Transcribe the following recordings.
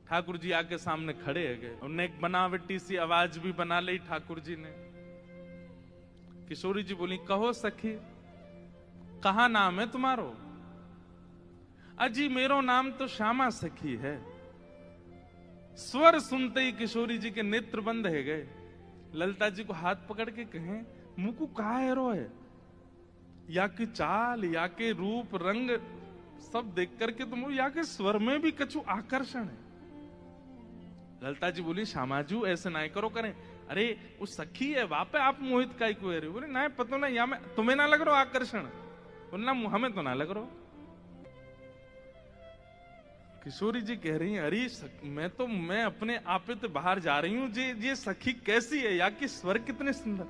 ठाकुर जी आके सामने खड़े है गए। उन्हें एक बनावटी सी आवाज भी बना ली ठाकुर जी ने। किशोरी जी बोली, कहो सखी कहा नाम है तुम्हारो? अजी मेरो नाम तो श्यामा सखी है। स्वर सुनते ही किशोरी जी के नेत्र बंद है गए। ललिता जी को हाथ पकड़ के कहें, मुकु कहा है रो है? या की चाल, या के रूप रंग सब देख करके तुम, या के स्वर में भी कछु आकर्षण है। ललिता जी बोली, श्यामाजू ऐसे ना करो करें। अरे वो सखी है, वापे आप मोहित का को है। बोले ना पता ना, या मैं तुम्हें ना लग रहा आकर्षण? बोलना हमें तो ना लग रहा। किशोरी जी कह रही हैं, अरे मैं अपने आपे तो बाहर जा रही हूं, ये सखी कैसी है, या कि स्वर कितने सुंदर।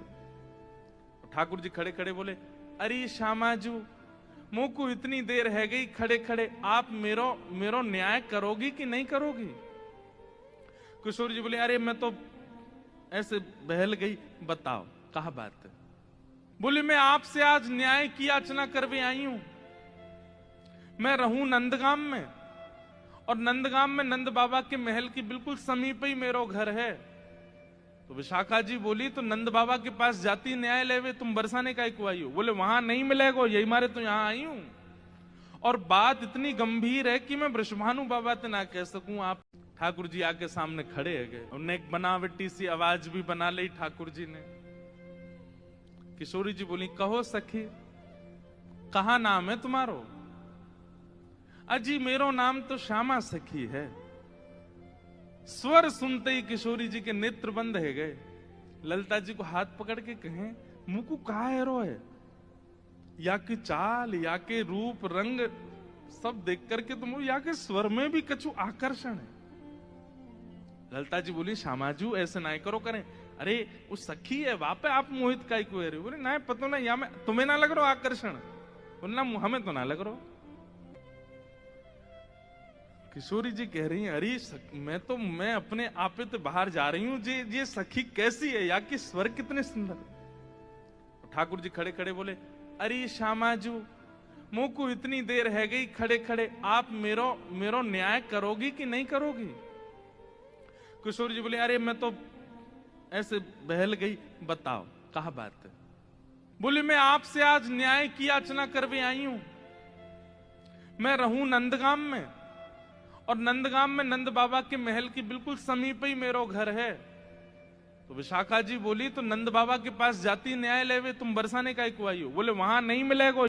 ठाकुर जी खड़े खड़े बोले, अरे श्यामाजू मुंह को इतनी देर है गई खड़े खड़े, आप मेरो न्याय करोगी कि नहीं करोगी? किशोरी जी बोले, अरे मैं तो ऐसे बहल गई, बताओ कहा बात है। बोले, मैं आपसे आज न्याय की याचना करवे आई हूं। मैं रहूं नंदगाम में, और नंदगाम में नंद बाबा के महल की बिल्कुल समीप ही मेरो घर है। तो विशाखा जी बोली, तो नंद बाबा के पास जाती न्याय लेवे, तुम बरसाने का को आई हो? बोले, वहां नहीं मिलेगा, यही मारे तो यहां आई हूं। और बात इतनी गंभीर है कि मैं वृषभानु बाबा से ना कह सकूं। आप ठाकुर जी आके सामने खड़े है गए। उन्हें एक बनावटी सी आवाज भी बना ली ठाकुर जी ने। किशोरी जी बोली, कहो सखी कहा नाम है तुम्हारो? अजी मेरो नाम तो श्यामा सखी है। स्वर सुनते ही किशोरी जी के नेत्र बंद है गए। ललिता जी को हाथ पकड़ के कहें, मुकु कहा है रो है? या की चाल, या के रूप रंग सब देख करके तुम, या के स्वर में भी कछु आकर्षण है। ललिता जी बोली, श्यामाजू ऐसे ना करो करें। अरे वो सखी है, वापे आप मोहित का को है। बोले ना पता ना, या मैं तुम्हें ना लग रहा आकर्षण? बोलना हमें तो ना लग रहा। किशोरी जी कह रही हैं, अरे मैं अपने आपे तो बाहर जा रही हूं, ये सखी कैसी है, या कि स्वर कितने सुंदर। ठाकुर जी खड़े खड़े बोले, अरे श्यामाजू मुंह को इतनी देर है गई खड़े खड़े, आप मेरो न्याय करोगी कि नहीं करोगी? किशोरी जी बोले, अरे मैं तो ऐसे बहल गई, बताओ कहा बात है। बोले, मैं आपसे आज न्याय की याचना करवे आई हूं। मैं रहूं नंदगाम में, और नंदगाम में नंद बाबा के महल की बिल्कुल समीप ही मेरो घर है। तो विशाखा जी बोली, तो नंद बाबा के पास जाती न्याय लेवे, तुम बरसाने का को आई हो? बोले, वहां नहीं मिलेगा,